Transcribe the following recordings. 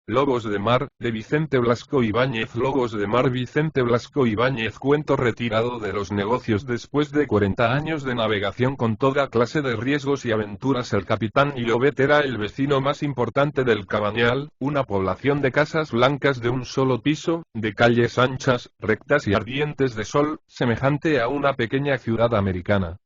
Lobos de mar, de Vicente Blasco Ibáñez. Lobos de mar, Vicente Blasco Ibáñez. Cuento retirado de los negocios después de 40 años de navegación con toda clase de riesgos y aventuras. El capitán Llobet era el vecino más importante del Cabañal, una población de casas blancas de un solo piso, de calles anchas, rectas y ardientes de sol, semejante a una pequeña ciudad americana.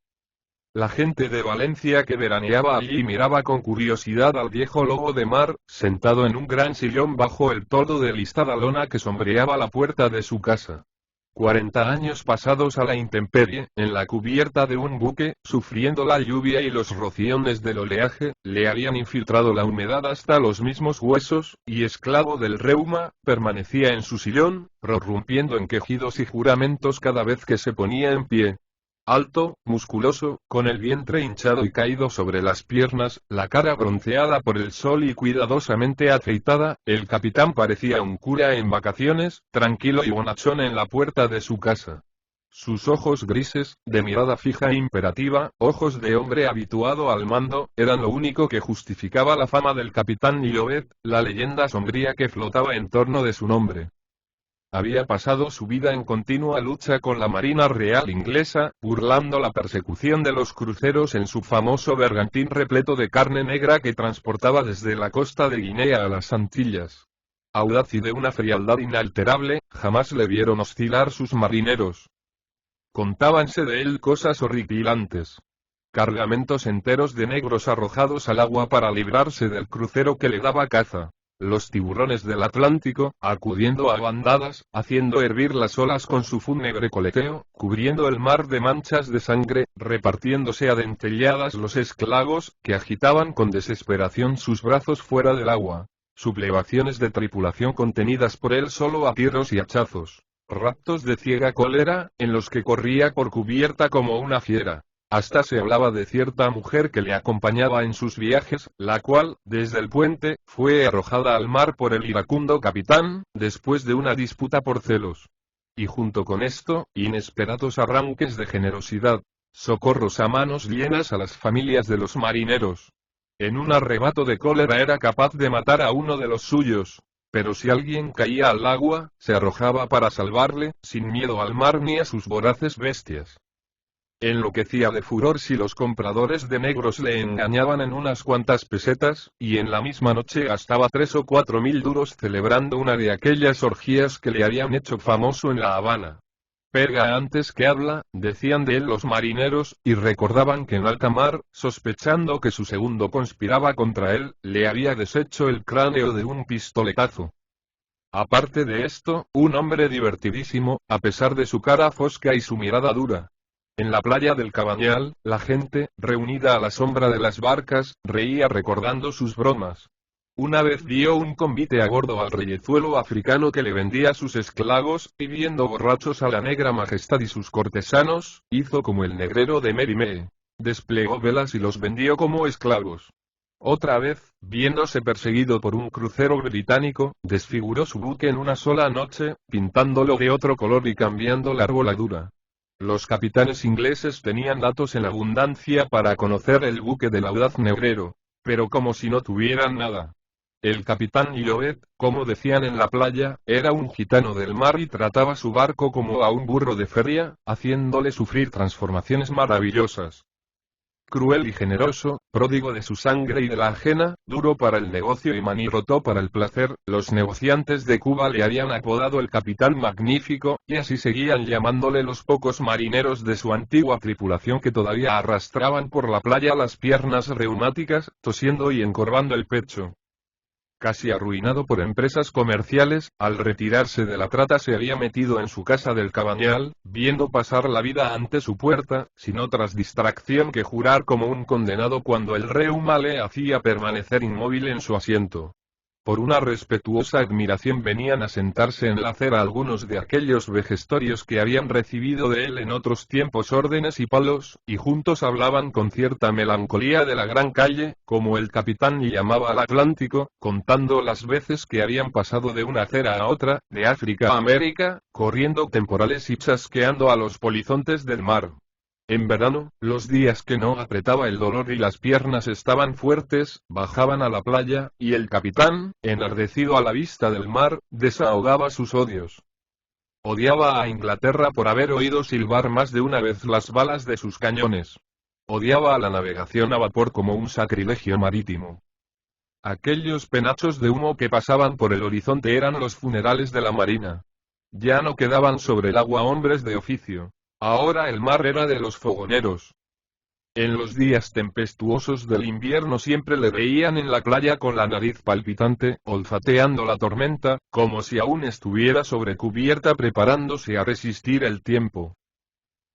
La gente de Valencia que veraneaba allí miraba con curiosidad al viejo lobo de mar, sentado en un gran sillón bajo el toldo de listada lona que sombreaba la puerta de su casa. 40 años pasados a la intemperie, en la cubierta de un buque, sufriendo la lluvia y los rociones del oleaje, le habían infiltrado la humedad hasta los mismos huesos, y esclavo del reuma, permanecía en su sillón, prorrumpiendo en quejidos y juramentos cada vez que se ponía en pie. Alto, musculoso, con el vientre hinchado y caído sobre las piernas, la cara bronceada por el sol y cuidadosamente afeitada, el capitán parecía un cura en vacaciones, tranquilo y bonachón en la puerta de su casa. Sus ojos grises, de mirada fija e imperativa, ojos de hombre habituado al mando, eran lo único que justificaba la fama del capitán Llobet, la leyenda sombría que flotaba en torno de su nombre. Había pasado su vida en continua lucha con la Marina Real inglesa, burlando la persecución de los cruceros en su famoso bergantín repleto de carne negra que transportaba desde la costa de Guinea a las Antillas. Audaz y de una frialdad inalterable, jamás le vieron oscilar sus marineros. Contábanse de él cosas horripilantes. Cargamentos enteros de negros arrojados al agua para librarse del crucero que le daba caza. Los tiburones del Atlántico, acudiendo a bandadas, haciendo hervir las olas con su fúnebre coleteo, cubriendo el mar de manchas de sangre, repartiéndose a dentelladas los esclavos, que agitaban con desesperación sus brazos fuera del agua. Sublevaciones de tripulación contenidas por él solo a tiros y hachazos. Raptos de ciega cólera, en los que corría por cubierta como una fiera. Hasta se hablaba de cierta mujer que le acompañaba en sus viajes, la cual, desde el puente, fue arrojada al mar por el iracundo capitán, después de una disputa por celos. Y junto con esto, inesperados arranques de generosidad, socorros a manos llenas a las familias de los marineros. En un arrebato de cólera era capaz de matar a uno de los suyos. Pero si alguien caía al agua, se arrojaba para salvarle, sin miedo al mar ni a sus voraces bestias. Enloquecía de furor si los compradores de negros le engañaban en unas cuantas pesetas, y en la misma noche gastaba 3 o 4 mil duros celebrando una de aquellas orgías que le habían hecho famoso en La Habana. Perga antes que habla, decían de él los marineros, y recordaban que en alta mar, sospechando que su segundo conspiraba contra él, le había deshecho el cráneo de un pistoletazo. Aparte de esto, un hombre divertidísimo, a pesar de su cara fosca y su mirada dura. En la playa del Cabañal, la gente, reunida a la sombra de las barcas, reía recordando sus bromas. Una vez dio un convite a bordo al reyezuelo africano que le vendía sus esclavos, y viendo borrachos a la negra majestad y sus cortesanos, hizo como el negrero de Mérimée. Desplegó velas y los vendió como esclavos. Otra vez, viéndose perseguido por un crucero británico, desfiguró su buque en una sola noche, pintándolo de otro color y cambiando la arboladura. Los capitanes ingleses tenían datos en abundancia para conocer el buque del audaz negrero, pero como si no tuvieran nada. El capitán Llobet, como decían en la playa, era un gitano del mar y trataba su barco como a un burro de feria, haciéndole sufrir transformaciones maravillosas. Cruel y generoso, pródigo de su sangre y de la ajena, duro para el negocio y manirroto para el placer, los negociantes de Cuba le habían apodado el Capitán Magnífico, y así seguían llamándole los pocos marineros de su antigua tripulación que todavía arrastraban por la playa las piernas reumáticas, tosiendo y encorvando el pecho. Casi arruinado por empresas comerciales, al retirarse de la trata se había metido en su casa del Cabañal, viendo pasar la vida ante su puerta, sin otra distracción que jurar como un condenado cuando el reuma le hacía permanecer inmóvil en su asiento. Por una respetuosa admiración venían a sentarse en la acera algunos de aquellos vejestorios que habían recibido de él en otros tiempos órdenes y palos, y juntos hablaban con cierta melancolía de la gran calle, como el capitán llamaba al Atlántico, contando las veces que habían pasado de una acera a otra, de África a América, corriendo temporales y chasqueando a los polizontes del mar. En verano, los días que no apretaba el dolor y las piernas estaban fuertes, bajaban a la playa, y el capitán, enardecido a la vista del mar, desahogaba sus odios. Odiaba a Inglaterra por haber oído silbar más de una vez las balas de sus cañones. Odiaba a la navegación a vapor como un sacrilegio marítimo. Aquellos penachos de humo que pasaban por el horizonte eran los funerales de la marina. Ya no quedaban sobre el agua hombres de oficio. Ahora el mar era de los fogoneros. En los días tempestuosos del invierno siempre le veían en la playa con la nariz palpitante, olfateando la tormenta, como si aún estuviera sobre cubierta preparándose a resistir el tiempo.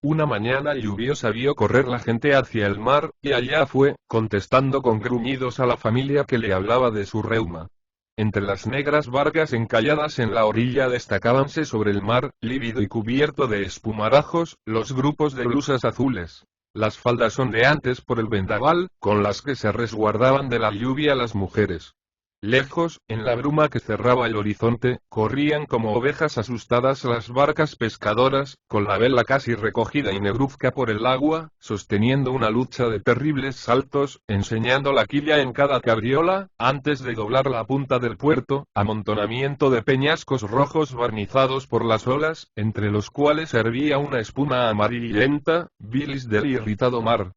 Una mañana lluviosa vio correr la gente hacia el mar, y allá fue, contestando con gruñidos a la familia que le hablaba de su reuma. Entre las negras barcas encalladas en la orilla destacábanse sobre el mar, lívido y cubierto de espumarajos, los grupos de blusas azules. Las faldas ondeantes por el vendaval, con las que se resguardaban de la lluvia las mujeres. Lejos, en la bruma que cerraba el horizonte, corrían como ovejas asustadas las barcas pescadoras, con la vela casi recogida y negruzca por el agua, sosteniendo una lucha de terribles saltos, enseñando la quilla en cada cabriola, antes de doblar la punta del puerto, amontonamiento de peñascos rojos barnizados por las olas, entre los cuales hervía una espuma amarillenta, bilis del irritado mar.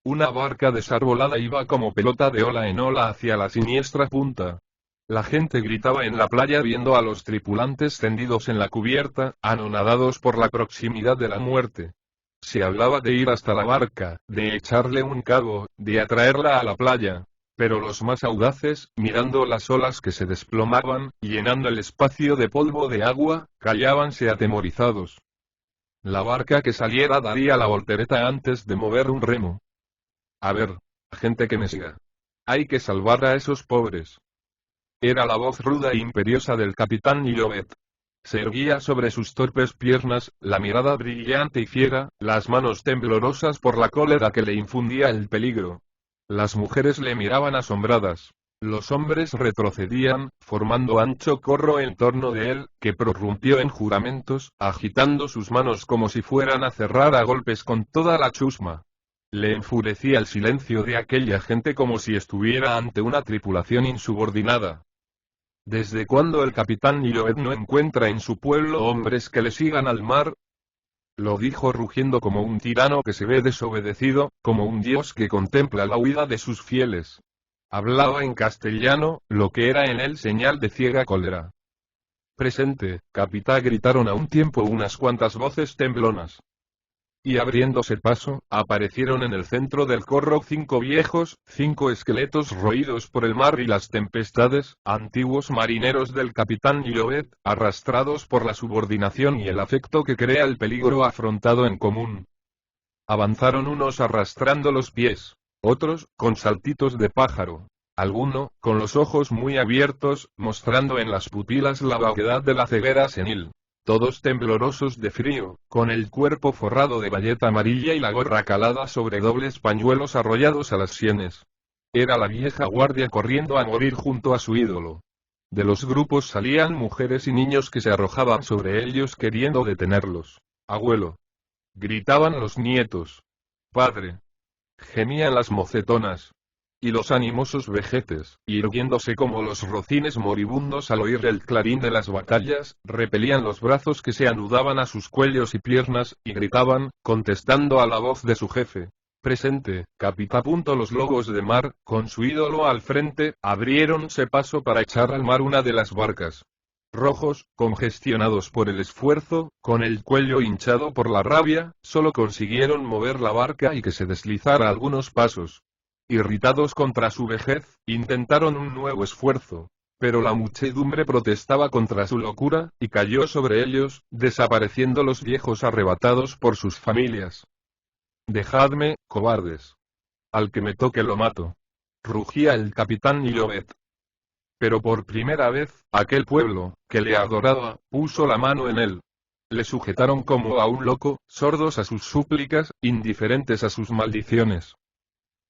Una barca desarbolada iba como pelota de ola en ola hacia la siniestra punta. La gente gritaba en la playa viendo a los tripulantes tendidos en la cubierta, anonadados por la proximidad de la muerte. Se hablaba de ir hasta la barca, de echarle un cabo, de atraerla a la playa. Pero los más audaces, mirando las olas que se desplomaban, llenando el espacio de polvo de agua, callábanse atemorizados. La barca que saliera daría la voltereta antes de mover un remo. A ver, gente que me siga. Hay que salvar a esos pobres. Era la voz ruda e imperiosa del capitán Llobet. Se erguía sobre sus torpes piernas, la mirada brillante y fiera, las manos temblorosas por la cólera que le infundía el peligro. Las mujeres le miraban asombradas. Los hombres retrocedían, formando ancho corro en torno de él, que prorrumpió en juramentos, agitando sus manos como si fueran a cerrar a golpes con toda la chusma. Le enfurecía el silencio de aquella gente como si estuviera ante una tripulación insubordinada. ¿Desde cuándo el capitán Llobet no encuentra en su pueblo hombres que le sigan al mar? Lo dijo rugiendo como un tirano que se ve desobedecido, como un dios que contempla la huida de sus fieles. Hablaba en castellano, lo que era en él señal de ciega cólera. Presente, capitán, gritaron a un tiempo unas cuantas voces temblonas. Y abriéndose paso, aparecieron en el centro del corro 5 viejos, 5 esqueletos roídos por el mar y las tempestades, antiguos marineros del capitán Llobet, arrastrados por la subordinación y el afecto que crea el peligro afrontado en común. Avanzaron unos arrastrando los pies, otros, con saltitos de pájaro. Alguno, con los ojos muy abiertos, mostrando en las pupilas la vaguedad de la ceguera senil. Todos temblorosos de frío, con el cuerpo forrado de bayeta amarilla y la gorra calada sobre dobles pañuelos arrollados a las sienes. Era la vieja guardia corriendo a morir junto a su ídolo. De los grupos salían mujeres y niños que se arrojaban sobre ellos queriendo detenerlos. Abuelo. Gritaban los nietos. Padre. Gemían las mocetonas. Y los animosos vejetes, irguiéndose como los rocines moribundos al oír el clarín de las batallas, repelían los brazos que se anudaban a sus cuellos y piernas, y gritaban, contestando a la voz de su jefe. Presente, capitán. Los lobos de mar, con su ídolo al frente, abriéronse paso para echar al mar una de las barcas. Rojos, congestionados por el esfuerzo, con el cuello hinchado por la rabia, solo consiguieron mover la barca y que se deslizara algunos pasos. Irritados contra su vejez, intentaron un nuevo esfuerzo. Pero la muchedumbre protestaba contra su locura, y cayó sobre ellos, desapareciendo los viejos arrebatados por sus familias. Dejadme, cobardes. Al que me toque lo mato. Rugía el capitán Llobet. Pero por primera vez, aquel pueblo, que le adoraba, puso la mano en él. Le sujetaron como a un loco, sordos a sus súplicas, indiferentes a sus maldiciones.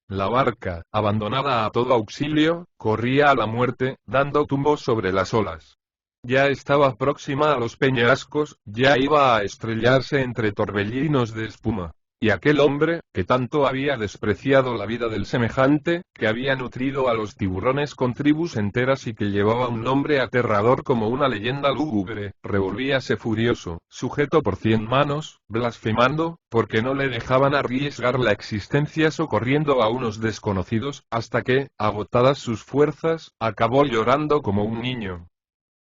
La barca, abandonada a todo auxilio, corría a la muerte, dando tumbos sobre las olas. Ya estaba próxima a los peñascos, ya iba a estrellarse entre torbellinos de espuma. Y aquel hombre, que tanto había despreciado la vida del semejante, que había nutrido a los tiburones con tribus enteras y que llevaba un nombre aterrador como una leyenda lúgubre, revolvíase furioso, sujeto por 100 manos, blasfemando, porque no le dejaban arriesgar la existencia socorriendo a unos desconocidos, hasta que, agotadas sus fuerzas, acabó llorando como un niño.